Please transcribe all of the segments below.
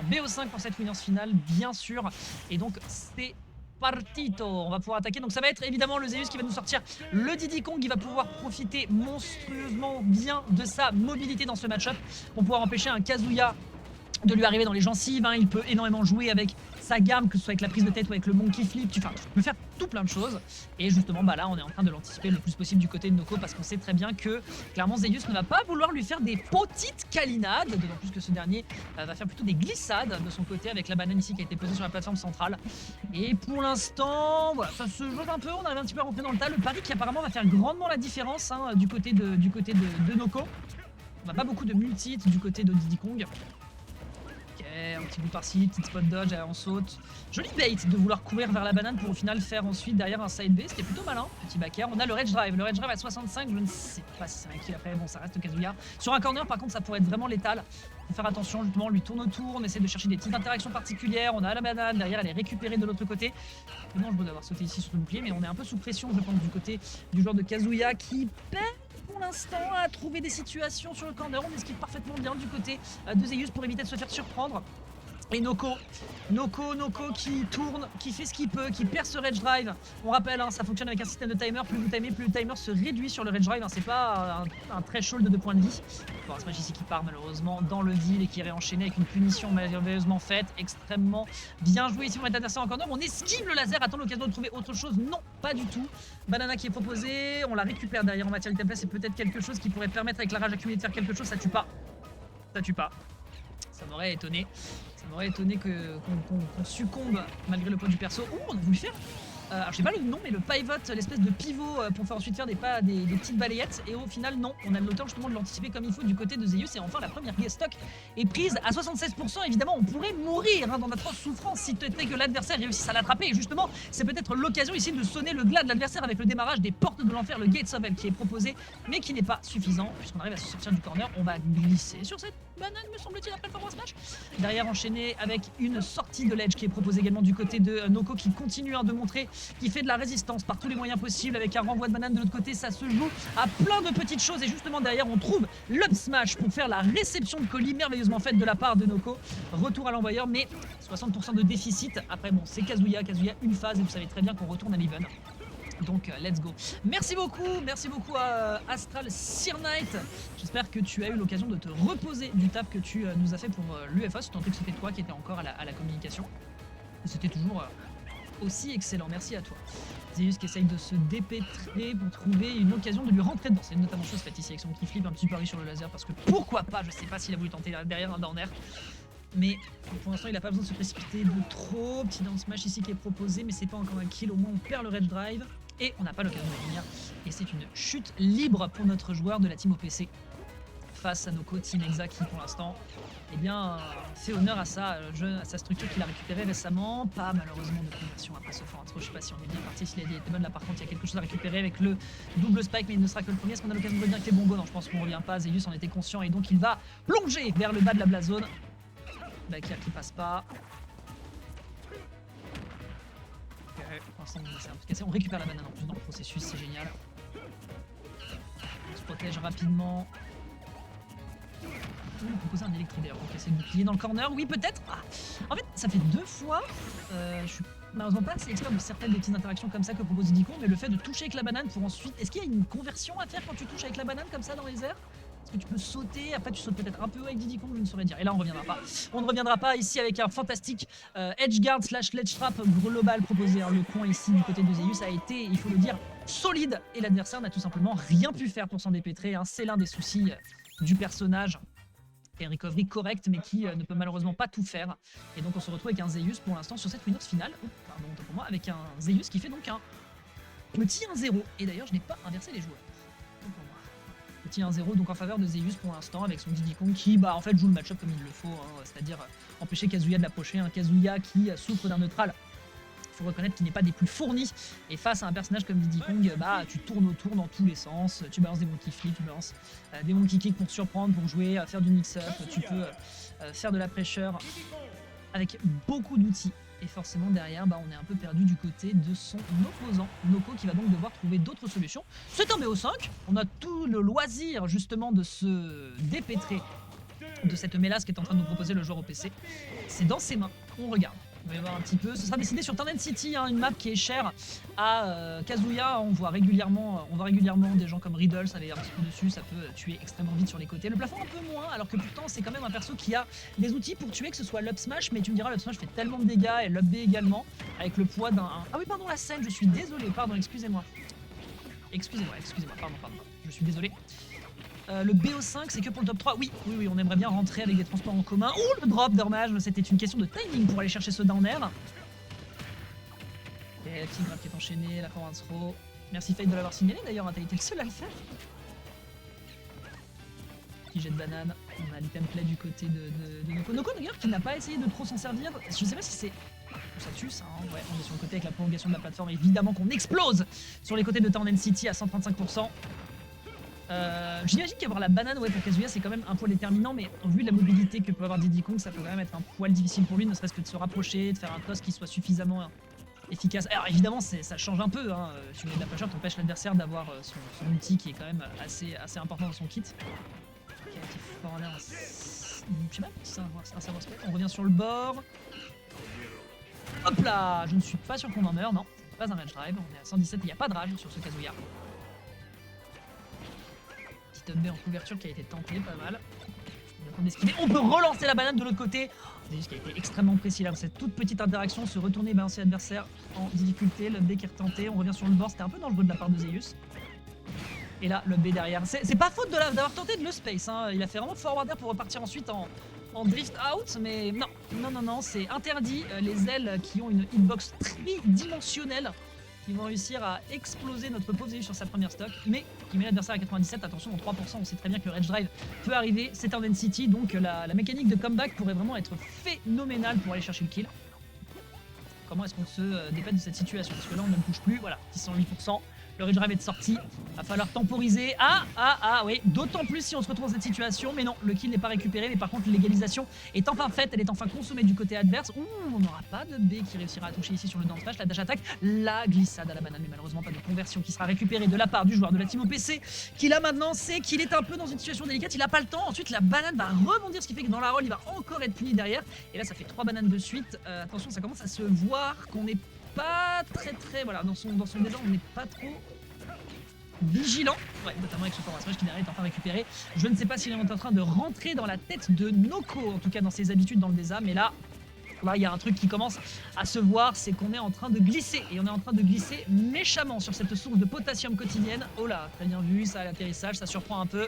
BO5 pour cette winners finale, bien sûr. Et donc, c'est partito. On va pouvoir attaquer. Donc, ça va être évidemment le Zeus qui va nous sortir le Diddy Kong. Il va pouvoir profiter monstrueusement bien de sa mobilité dans ce match-up pour pouvoir empêcher un Kazuya de lui arriver dans les gencives. Hein. Il peut énormément jouer avec sa gamme, que ce soit avec la prise de tête ou avec le monkey flip. Tu peux faire tout plein de choses. Et justement, bah là, on est en train de l'anticiper le plus possible du côté de Noko parce qu'on sait très bien que clairement Zeus ne va pas vouloir lui faire des petites câlinades, d'autant plus que ce dernier va faire plutôt des glissades de son côté avec la banane ici qui a été posée sur la plateforme centrale. Et pour l'instant, voilà, ça se joue un peu. On arrive un petit peu à rentrer dans le tas. Le pari qui apparemment va faire grandement la différence hein, du côté de Noko. On n'a pas beaucoup de multi du côté de Diddy Kong. Un petit bout par-ci, petite spot dodge, on saute. Joli bait de vouloir courir vers la banane pour au final faire ensuite derrière un side B, c'était plutôt malin, petit back air. On a le Rage Drive à 65, je ne sais pas si c'est un kill après, bon ça reste Kazuya. Sur un corner par contre ça pourrait être vraiment létal. Faut faire attention justement, on lui tourne autour, on essaie de chercher des petites interactions particulières, on a la banane, derrière elle est récupérée de l'autre côté. C'est dommage d'avoir sauté ici sur le bouclier, mais on est un peu sous pression je pense du côté du joueur de Kazuya qui peine pour l'instant à trouver des situations sur le corner. On esquive parfaitement bien du côté de Zeus pour éviter de se faire surprendre. Et Noko qui tourne, qui fait ce qu'il peut, qui perd ce Rage Drive. On rappelle, hein, ça fonctionne avec un système de timer. Plus vous timez, plus le timer se réduit sur le Rage Drive. Hein, c'est pas un threshold de 2 points de vie. Bon, ce match ici qui part malheureusement dans le vide et qui est réenchaîné avec une punition merveilleusement faite. Extrêmement bien joué ici pour mettre l'adversaire en corner. On esquive le laser, attend l'occasion de trouver autre chose. Non, pas du tout. Banana qui est proposée, on la récupère derrière en matière de template. C'est peut-être quelque chose qui pourrait permettre avec la rage accumulée de faire quelque chose. Ça tue pas. Ça tue pas. Ça m'aurait étonné. Ça m'aurait étonné qu'on succombe malgré le poids du perso. Oh, on a voulu faire alors je sais pas le nom, mais le pivot, l'espèce de pivot pour faire ensuite faire des petites balayettes. Et au final, non, on a le temps justement de l'anticiper comme il faut du côté de Zeus. Et enfin, la première guest stock est prise à 76%. Évidemment, on pourrait mourir hein, dans notre souffrance si c'était que l'adversaire réussisse à l'attraper. Et justement, c'est peut-être l'occasion ici de sonner le glas de l'adversaire avec le démarrage des portes de l'enfer, le Gates of Hell qui est proposé, mais qui n'est pas suffisant. Puisqu'on arrive à se sortir du corner, on va glisser sur cette banane, me semble-t-il, après le forward smash. Derrière, enchaîné avec une sortie de ledge qui est proposée également du côté de Noko qui continue hein, de montrer qui fait de la résistance par tous les moyens possibles avec un renvoi de banane de l'autre côté. Ça se joue à plein de petites choses et justement derrière on trouve l'up smash pour faire la réception de colis merveilleusement faite de la part de Noko. Retour à l'envoyeur mais 60% de déficit. Après bon c'est Kazuya une phase et vous savez très bien qu'on retourne à l'even. Donc let's go. Merci beaucoup à Astral Sear Knight. J'espère que tu as eu l'occasion de te reposer du taf que tu nous as fait pour l'UFA, tant que c'était toi qui étais encore à la communication. C'était toujours aussi excellent, merci à toi. Zeus qui essaye de se dépêtrer pour trouver une occasion de lui rentrer dedans. C'est notamment chose faite ici avec son kick flip, un petit pari sur le laser parce que pourquoi pas, je sais pas s'il a voulu tenter derrière un down air. Mais pour l'instant il n'a pas besoin de se précipiter de trop. Petit down smash ici qui est proposé mais c'est pas encore un kill, au moins on perd le Rage Drive. Et on n'a pas l'occasion de venir. Et c'est une chute libre pour notre joueur de la team OPC. Face à Noko, Team Exa qui pour l'instant eh bien, fait honneur à sa structure qu'il a récupérée récemment. Pas malheureusement de conversion après ce fort intro. Je sais pas si on est bien parti, si la était bonne là par contre il y a quelque chose à récupérer avec le double spike mais il ne sera que le premier. Est-ce qu'on a l'occasion de revenir avec les bongos? Non je pense qu'on revient pas. Zeus en était conscient et donc il va plonger vers le bas de la blast zone. Backer qui passe pas. On récupère la banane en plus dans le processus, c'est génial. On se protège rapidement. On peut proposer un électro d'ailleurs pour casser le bouclier dans le corner, oui peut-être. En fait ça fait 2 fois, je suis malheureusement pas assez expert de certaines des petites interactions comme ça que propose Diddy Kong, mais le fait de toucher avec la banane pour ensuite... Est-ce qu'il y a une conversion à faire quand tu touches avec la banane comme ça dans les airs? Est-ce que tu peux sauter? Après tu sautes peut-être un peu avec Diddy Kong, je ne saurais dire. Et là on reviendra pas. On ne reviendra pas ici avec un fantastique edge guard slash ledge trap global proposé. Le coin ici du côté de Zeus a été, il faut le dire, solide. Et l'adversaire n'a tout simplement rien pu faire pour s'en dépêtrer. Hein. C'est l'un des soucis du personnage. Et un recovery correct mais qui ne peut malheureusement pas tout faire. Et donc on se retrouve avec un Zeus pour l'instant sur cette winners finale. Pardon pour moi, avec un Zeus qui fait donc un petit 1-0. Et d'ailleurs je n'ai pas inversé les joueurs. Petit 1-0 donc en faveur de Zeus pour l'instant avec son Diddy Kong qui en fait joue le match-up comme il le faut, hein, c'est-à-dire empêcher Kazuya de l'approcher, un Kazuya qui souffre d'un neutral. Il faut reconnaître qu'il n'est pas des plus fournis et face à un personnage comme Diddy Kong, tu tournes autour dans tous les sens, tu balances des monkey flips, tu balances des monkey kicks pour te surprendre, pour jouer, faire du mix-up, tu peux faire de la pressure avec beaucoup d'outils. Et forcément derrière, on est un peu perdu du côté de son opposant, Noko, qui va donc devoir trouver d'autres solutions. C'est un BO5, on a tout le loisir justement de se dépêtrer de cette mélasse qui est en train de nous proposer le joueur au PC. C'est dans ses mains, on regarde. On va y voir un petit peu. Ce sera décidé sur Turned City, hein, une map qui est chère à Kazuya. On voit régulièrement des gens comme Riddle, ça va un petit peu dessus, ça peut tuer extrêmement vite sur les côtés. Le plafond un peu moins, alors que pourtant c'est quand même un perso qui a des outils pour tuer, que ce soit l'up smash, mais tu me diras l'up smash fait tellement de dégâts et l'up B également, avec le poids d'un... Ah oui pardon la scène, je suis désolé, pardon, excusez-moi. Excusez-moi, pardon, je suis désolé. Le BO5 c'est que pour le top 3, oui, on aimerait bien rentrer avec des transports en commun. Ouh, le drop, dommage, c'était une question de timing pour aller chercher ce down air. Et la petite grave qui est enchaînée, la forward throw. Merci Fate de l'avoir signalé d'ailleurs, t'as été le seul à le faire. Petit jet de banane, on a l'item play du côté de Noko. Noko d'ailleurs qui n'a pas essayé de trop s'en servir, je sais pas si c'est... Ça tue ça, hein. Ouais, on est sur le côté avec la prolongation de la plateforme, évidemment qu'on explose sur les côtés de Turned City à 135%. J'imagine qu'avoir la banane pour Kazuya c'est quand même un poil déterminant, mais au vu de la mobilité que peut avoir Diddy Kong, ça peut quand même être un poil difficile pour lui, ne serait-ce que de se rapprocher, de faire un toss qui soit suffisamment efficace. Alors évidemment ça change un peu, hein. Si tu mets de la pressure, t'empêches l'adversaire d'avoir son outil qui est quand même assez important dans son kit. Ok, je sais pas si c'est un savoir spec. On revient sur le bord. Hop là, je ne suis pas sûr qu'on en meurt, non, c'est pas un rage drive, on est à 117 et il n'y a pas de rage sur ce Kazuya. Petit up B en couverture qui a été tenté, pas mal. On peut relancer la banane de l'autre côté. C'est juste qui a été extrêmement précis là, cette toute petite interaction, se retourner et balancer l'adversaire en difficulté, le B qui est retenté, on revient sur le bord, c'était un peu dangereux de la part de Zeus. Et là, le B derrière. C'est pas faute d'avoir tenté de le space, hein. Il a fait vraiment forward air pour repartir ensuite en drift out, mais non, c'est interdit. Les ailes qui ont une hitbox tridimensionnelle qui vont réussir à exploser notre pauvre Zeus sur sa première stock, mais qui met l'adversaire à 97. Attention, en 3%, on sait très bien que le Rage Drive peut arriver. C'est Turned City, donc la mécanique de comeback pourrait vraiment être phénoménale pour aller chercher le kill. Comment est-ce qu'on se dépêche de cette situation? Parce que là, on ne touche plus. Voilà, 608%. Le Rage Drive est sorti, va falloir temporiser. Oui, d'autant plus si on se retrouve dans cette situation. Mais non, le kill n'est pas récupéré. Mais par contre, l'égalisation est enfin faite. Elle est enfin consommée du côté adverse. Ouh, on n'aura pas de B qui réussira à toucher ici sur le down smash. La dash attack, la glissade à la banane. Mais malheureusement, pas de conversion qui sera récupérée de la part du joueur de la team OPC. Qui là maintenant sait qu'il est un peu dans une situation délicate. Il n'a pas le temps. Ensuite, la banane va rebondir, ce qui fait que dans la roll, il va encore être puni derrière. Et là, ça fait 3 bananes de suite. Attention, ça commence à se voir qu'on n'est pas très voilà, dans son désordre, on n'est pas trop vigilant, ouais, notamment avec ce forward smash qui derrière est enfin récupéré. Je ne sais pas s'il est en train de rentrer dans la tête de Noko, en tout cas dans ses habitudes dans le désert, mais là il y a un truc qui commence à se voir, c'est qu'on est en train de glisser, et on est en train de glisser méchamment sur cette source de potassium quotidienne. Oh là, très bien vu, ça à l'atterrissage, ça surprend un peu.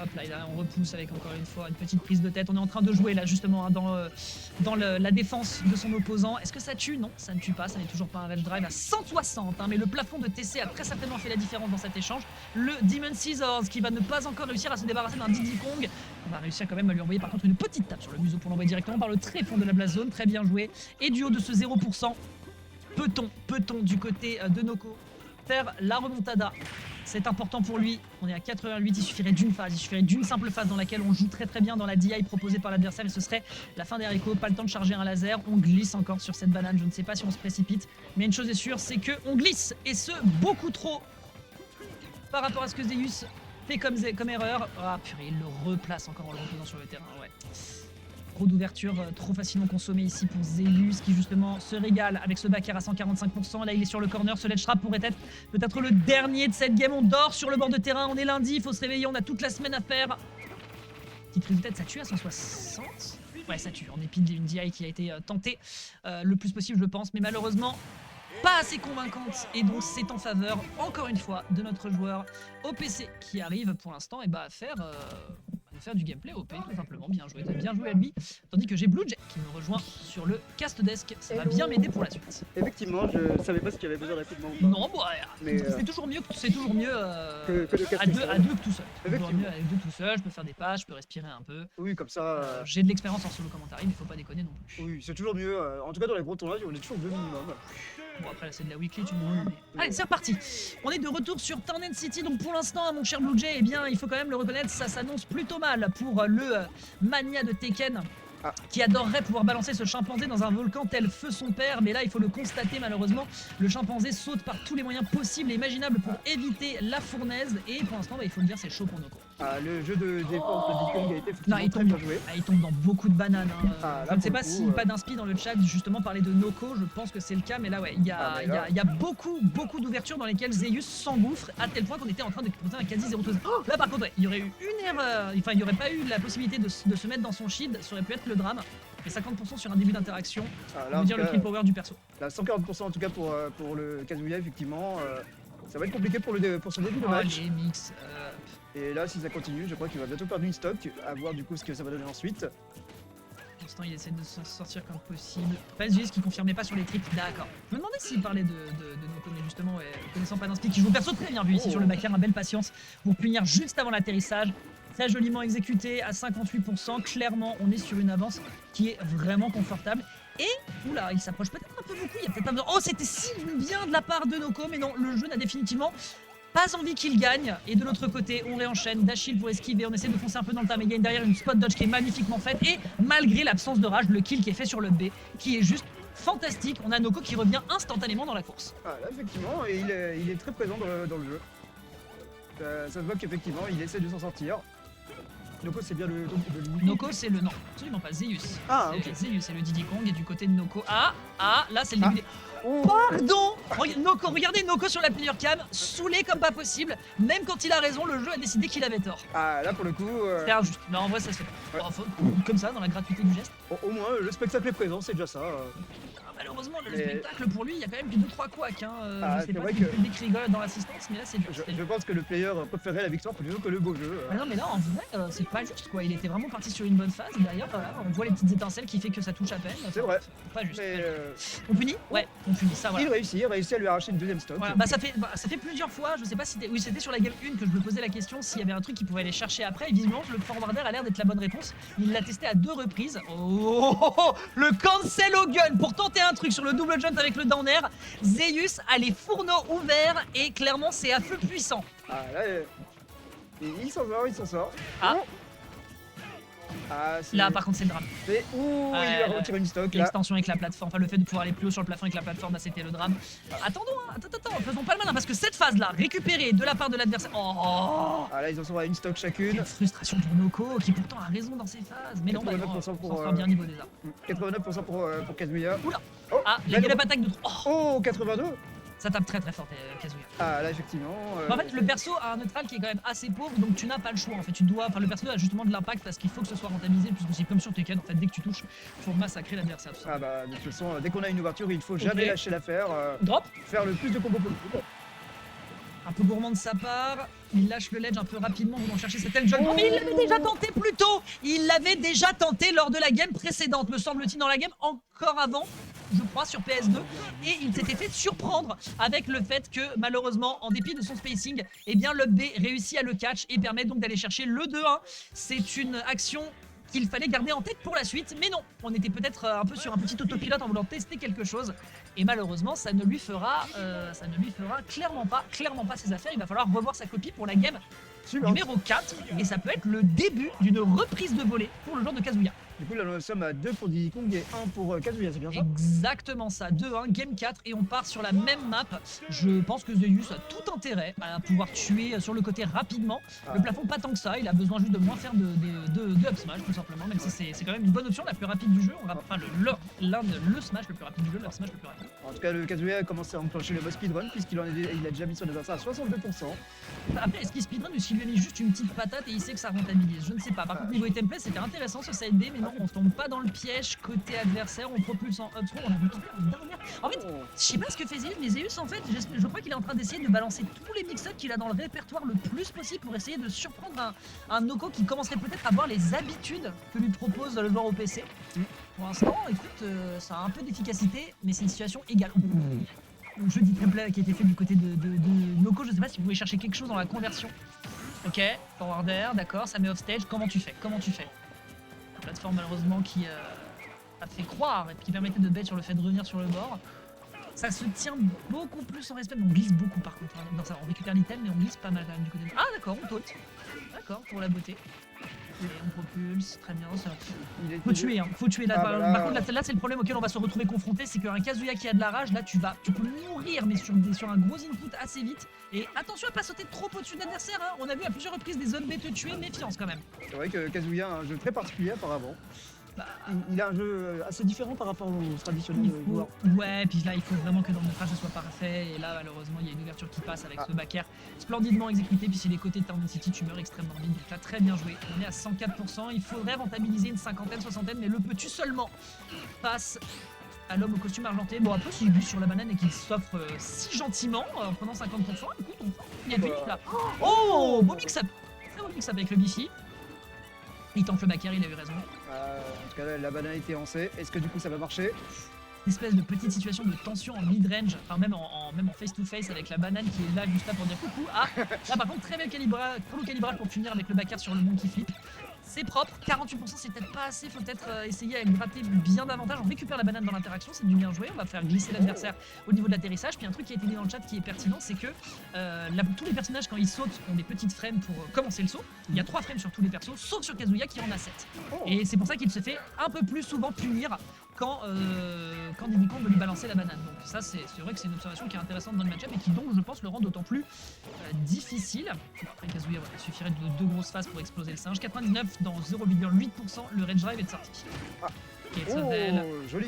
Hop là, on repousse avec encore une fois une petite prise de tête. On est en train de jouer là justement hein, dans la défense de son opposant. Est-ce que ça tue? Non, ça ne tue pas. Ça n'est toujours pas un Rage Drive à 160. Hein, mais le plafond de TC a très certainement fait la différence dans cet échange. Le Demon Scissors qui va ne pas encore réussir à se débarrasser d'un Diddy Kong. On va réussir quand même à lui envoyer par contre une petite tape sur le museau pour l'envoyer directement par le tréfond de la blast zone. Très bien joué. Et du haut de ce 0%, peut-on du côté de Noko faire la remontada? C'est important pour lui, on est à 88, il suffirait d'une phase, il suffirait d'une simple phase dans laquelle on joue très bien dans la DI proposée par l'adversaire et ce serait la fin des haricots, pas le temps de charger un laser, on glisse encore sur cette banane, je ne sais pas si on se précipite, mais une chose est sûre, c'est qu'on glisse et ce, beaucoup trop par rapport à ce que Zeus fait comme erreur. Ah purée, il le replace encore en le reposant sur le terrain, ouais. Trop d'ouverture, trop facilement consommé ici pour Zeus qui justement se régale avec ce back air à 145%. Là il est sur le corner, ce ledge trap pourrait être peut-être le dernier de cette game. On dort sur le bord de terrain, on est lundi, il faut se réveiller, on a toute la semaine à faire. Petite prise de tête, ça tue à 160. Ouais ça tue, on épile une DI qui a été tentée le plus possible je pense, mais malheureusement pas assez convaincante et donc c'est en faveur encore une fois de notre joueur OPC qui arrive pour l'instant et à faire du gameplay OP tout simplement. Bien joué à lui, tandis que j'ai Blue Jay qui me rejoint sur le cast desk, ça va bien m'aider pour la suite. Effectivement, je savais pas si tu avais besoin d'équipement ou pas. Non, c'est toujours mieux, que le cast à deux que tout seul. Toujours mieux avec deux tout seul, je peux faire des passes, je peux respirer un peu. Oui, comme ça. J'ai de l'expérience en solo commentary, mais il faut pas déconner non plus. Oui, c'est toujours mieux. En tout cas, dans les gros tournois, on est toujours deux minimum. Bon après là c'est de la weekly, tu me dis. Allez c'est reparti. On est de retour sur Turned City, donc pour l'instant mon cher Blue Jay, eh bien il faut quand même le reconnaître, ça s'annonce plutôt mal pour le mania de Tekken. Qui adorerait pouvoir balancer ce chimpanzé dans un volcan tel feu son père, mais là il faut le constater malheureusement, le chimpanzé saute par tous les moyens possibles et imaginables pour éviter la fournaise et pour l'instant il faut le dire c'est chaud pour Noko. Ah, le jeu de défense de Diddy Kong a été Non, effectivement il très tombe, bien joué. il tombe dans beaucoup de bananes. Hein. Ah, là, je ne sais pour pas le coup, si pas d'inspi dans le chat justement parlait de Noko, je pense que c'est le cas, mais là ouais, il y a, Ah, mais il y là- a- il y a beaucoup d'ouvertures dans lesquelles Zeus s'engouffre à tel point qu'on était en train de proposer un quasi 0 Là par contre, ouais, il y aurait eu une erreur, enfin il n'y aurait pas eu la possibilité de se mettre dans son shield, ça aurait pu être le drame. Et 50% sur un début d'interaction, Ah, on là, en veut dire tout le cas, kill power du perso. là, 140% en tout cas pour le Kazuya, effectivement. Ça va être compliqué pour son début de Oh, match. les mix. Et là, si ça continue, je crois qu'il va bientôt perdre une stock. À voir du coup ce que ça va donner ensuite. Pour l'instant, il essaie de s'en sortir comme possible. Pas Zeus qui confirmait pas sur les tricks, d'accord. Je me demandais s'il parlait de Noko, mais justement, ouais, connaissant pas d'inspi, qui joue perso très bien vu ici sur le backer, un belle patience pour punir juste avant l'atterrissage. Très joliment exécuté à 58%. Clairement, on est sur une avance qui est vraiment confortable. Et, oula, il s'approche peut-être un peu beaucoup. Il y a peut-être un... Oh, c'était si bien de la part de Noko, mais non, le jeu n'a définitivement pas envie qu'il gagne. Et de l'autre côté, on réenchaîne. Dashil pour esquiver. On essaie de foncer un peu dans le time. Il y a derrière une spot dodge qui est magnifiquement faite. Et malgré l'absence de rage, le kill qui est fait sur le B, qui est juste fantastique. On a Noko qui revient instantanément dans la course. Ah, là, effectivement, et il est très présent dans le jeu. Ça se voit qu'effectivement, il essaie de s'en sortir. Noko, c'est bien le Noko, c'est le... Non, absolument pas. Zeus. Ah, C'est ok. Zeus, c'est le Diddy Kong. Et du côté de Noko... Ah, là, c'est le début des... Oh. Pardon! Noko, regardez Noko sur la player cam, saoulé comme pas possible. Même quand il a raison, le jeu a décidé qu'il avait tort. Ah, là, pour le coup, C'est injuste. Non, en vrai, ça se fait pas. Ouais. Enfin, comme ça, dans la gratuité du geste. au moins, le spectacle est présent, c'est déjà ça. Malheureusement, le Mais- spectacle pour lui, il y a quand même que 2-3 couacs. Hein. Ah, je sais c'est pas vrai si que- le public rigole dans l'assistance, mais là, c'est dur. Je pense que le player préférait la victoire plutôt que le beau jeu. Ah non, mais là, en vrai, c'est pas juste quoi. Il était vraiment parti sur une bonne phase. Derrière, voilà, on voit les petites étincelles qui fait que ça touche à peine. C'est vrai. Pas juste. Mais On punit? Ouais, on punit. Ça, voilà. il réussit à lui arracher une deuxième stock. Voilà, ça fait plusieurs fois, je sais pas si c'était... Oui, c'était sur la game 1 que je me posais la question s'il y avait un truc qu'il pouvait aller chercher après, et visiblement le forwarder a l'air d'être la bonne réponse. Il l'a testé à 2 reprises. Oh, le cancel au gun pour tenter un truc sur le double jump avec le down air. Zeus a les fourneaux ouverts et clairement c'est à feu puissant. Ah, là, il s'en sort. Ah. Oh. Ah, c'est... Là par contre c'est le drame. Ouh, il lui a retiré une stock, là. L'extension avec la plateforme, enfin le fait de pouvoir aller plus haut sur le plafond avec la plateforme, là c'était le drame. Attendons, hein, attends, faisons pas le malin parce que cette phase là, récupérée de la part de l'adversaire... Oh, Ah, là, ils en sont à une stock chacune. quelle frustration pour Noko qui pourtant a raison dans ses phases. Mais non, bah non, 89% on s'en pour, sort bien niveau des arts. 89% pour Kazuya. Oula. Oh, Ah, la belle- galop attaque de... Oh, Oh, 82. ça tape très fort Kazuya. Ah, là, effectivement. En fait, le perso a un neutral qui est quand même assez pauvre, donc tu n'as pas le choix. En fait, tu dois... Enfin, le perso a justement de l'impact parce qu'il faut que ce soit rentabilisé, puisque c'est comme sur Tekken. En fait, dès que tu touches, il faut massacrer l'adversaire. tout Ah, simplement. bah, de toute façon, dès qu'on a une ouverture, il faut jamais Ok. lâcher l'affaire. Drop. Faire le plus de combos possible. Un peu gourmand de sa part, il lâche le ledge un peu rapidement voulant chercher cet edge. Oh, mais il l'avait déjà tenté plus tôt. Il l'avait déjà tenté lors de la game précédente, me semble-t-il, dans la game encore avant, je crois, sur PS2. Et il s'était fait surprendre avec le fait que, malheureusement, en dépit de son spacing, eh bien, le B réussit à le catch et permet donc d'aller chercher le 2-1. C'est une action qu'il fallait garder en tête pour la suite, mais non, on était peut-être un peu sur un petit autopilote en voulant tester quelque chose, et malheureusement ça ne lui fera clairement pas ses affaires. Il va falloir revoir sa copie pour la game Super. numéro 4, et ça peut être le début d'une reprise de volée pour le joueur de Kazuya. Du coup, là, nous sommes à 2 pour Diddy Kong et 1 pour Kazuya, c'est bien ça? Exactement ça, 2-1, game 4, et on part sur la même map. Je pense que Zeus a tout intérêt à pouvoir tuer sur le côté rapidement. Le plafond pas tant que ça, il a besoin juste de moins faire de up smash tout simplement, même si c'est quand même une bonne option, la plus rapide du jeu. Enfin, le smash le plus rapide du jeu, le up smash le plus rapide. En tout cas, le Kazuya a commencé à enclencher le mode speedrun puisqu'il il a déjà mis son adversaire à 62%. Après, est-ce qu'il speedrun ou s'il lui a mis juste une petite patate et il sait que ça rentabilise? Je ne sais pas. Par contre, niveau item play, c'était intéressant ce side B, mais non, on tombe pas dans le piège côté adversaire, on propulse en up throw, on a vu en dernière. En fait, je sais pas ce que fait Zeus, mais Zeus, en fait, je crois qu'il est en train d'essayer de balancer tous les mix-ups qu'il a dans le répertoire le plus possible pour essayer de surprendre un Noko qui commencerait peut-être à avoir les habitudes que lui propose le joueur au PC. Pour l'instant, écoute, ça a un peu d'efficacité, mais c'est une situation égale. Le jeu d'item play qui a été fait du côté de Noko, je sais pas si vous pouvez chercher quelque chose dans la conversion. Ok, forward air, d'accord, ça met off stage, comment tu fais? La plateforme malheureusement qui a fait croire et qui permettait de bet sur le fait de revenir sur le bord. Ça se tient beaucoup plus en respect, mais on glisse beaucoup par contre. Hein. On récupère l'item, mais on glisse pas mal quand même du côté de... Ah d'accord, on taute. D'accord, pour la beauté. Et on propulse, très bien. Ça... Il est Faut tuer, hein. Faut tuer. Là, Ah, par, bah là, par contre, là, c'est le problème auquel on va se retrouver confronté, c'est qu'un Kazuya qui a de la rage, là, tu peux mourir, mais sur un gros input assez vite. Et attention à pas sauter trop au-dessus de l'adversaire. Hein. On a vu à plusieurs reprises des zones B te tuer, méfiance quand même. C'est vrai que Kazuya a un jeu très particulier apparemment. Bah, Il a un jeu assez différent par rapport aux traditionnels joueurs. Ouais, puis là, il faut vraiment que dans le montage, ça soit parfait. Et là, malheureusement, il y a une ouverture qui passe avec ce back air splendidement exécuté. Puis si les côtés de Town City, tu meurs extrêmement vite. Donc là, très bien joué. On est à 104%. Il faudrait rentabiliser une cinquantaine, soixantaine, mais le peux-tu seulement passe à l'homme au costume argenté. Bon, après, s'il glisse sur la banane et qu'il s'offre si gentiment en prenant 50%, écoute, on prend. Il y a du hit là. Oh, beau mix-up. Très beau mix-up avec le Bifi. Il tente le back air, il a eu raison. En tout cas, la banane a été lancée. Est-ce que du coup ça va marcher? Une espèce de petite situation de tension en mid-range, enfin même en face-to-face avec la banane qui est là juste là pour dire coucou. Ah, là par contre très bel calibrage pour finir avec le back air sur le monkey flip. C'est propre, 48% c'est peut-être pas assez, faut peut-être essayer à gratter bien davantage. On récupère la banane dans l'interaction, c'est du bien joué, on va faire glisser l'adversaire au niveau de l'atterrissage. Puis un truc qui a été dit dans le chat qui est pertinent, c'est que tous les personnages quand ils sautent ont des petites frames pour commencer le saut. Il y a 3 frames sur tous les persos, sauf sur Kazuya qui en a 7. Et c'est pour ça qu'il se fait un peu plus souvent punir quand Diddy Kong veut lui balancer la banane. Donc ça c'est vrai que c'est une observation qui est intéressante dans le match-up et qui donc je pense le rend d'autant plus difficile. Après Kazuya, voilà, il suffirait de 2 grosses phases pour exploser le singe. 99 dans 0,8%, le range drive est sorti. Ah. Quetzalcoatl. Jolie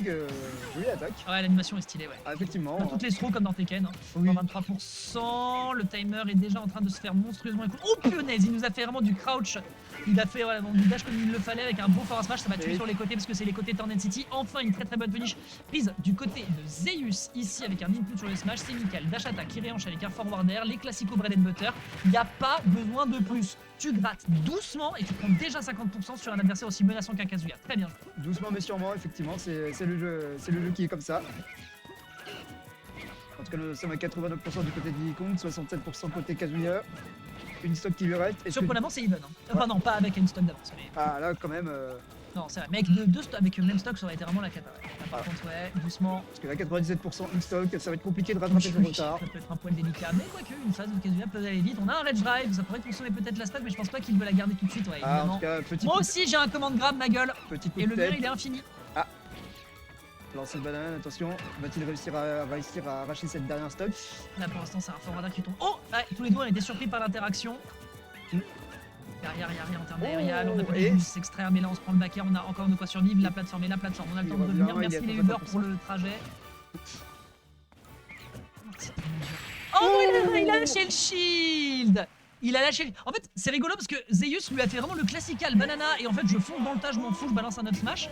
attaque. Ouais, l'animation est stylée, ouais. Ah, effectivement. Dans toutes les throws comme dans Tekken. Hein. Oui. 23%, le timer est déjà en train de se faire monstrueusement écouter. Oh punaise, il nous a fait vraiment du crouch. Il a fait voilà, du dash comme il le fallait avec un bon forward smash. Ça va tuer sur les côtés parce que c'est les côtés Tornado City. Enfin, une très bonne punish prise du côté de Zeus ici avec un input sur le smash. C'est nickel. Dash attack qui réenchaîne avec un forward air. Les classico bread and butter. Il n'y a pas besoin de plus. Tu grattes doucement et tu prends déjà 50% sur un adversaire aussi menaçant qu'un Kazuya. Très bien joué. Doucement mais sûrement, effectivement, c'est le jeu qui est comme ça. En tout cas, nous sommes à 89% du côté de Diddy Kong, 67% côté Kazuya. Une stock qui lui reste. Surprenamment, c'est even. Hein. Enfin, non, pas avec une stock d'avance. Mais... Ah, là, quand même. Non, c'est vrai. Mais avec le même stock, ça aurait été vraiment la cata. Là, par contre, ouais, doucement. Parce que là, 97% in stock, ça va être compliqué de rattraper ce retard. Ça peut être un poil délicat, mais quoique, une phase de Kazuya peut aller vite. On a un ledge drive, ça pourrait consommer peut-être la stock, mais je pense pas qu'il veut la garder tout de suite. Ouais, ah, en tout cas, moi aussi, j'ai un commande grab, ma gueule. Petit coup et de le tête. mur, il est infini. Ah. Lancer le banane, attention. Va-t-il réussir à arracher cette dernière stock? Là, pour l'instant, c'est un forward qui tombe. Oh ouais, tous les deux, on a été surpris par l'interaction. Derrière, en termes aérial, on a pu s'extraire, mais là on se prend le back air, on a encore de quoi survivre, la plateforme, on a le temps de revenir, merci les Uber pour le trajet. Oh, il a lâché le shield. Il a lâché. En fait, c'est rigolo parce que Zeus lui a fait vraiment le classical banana et en fait je fonce dans le tas, je m'en fous, je balance un up smash.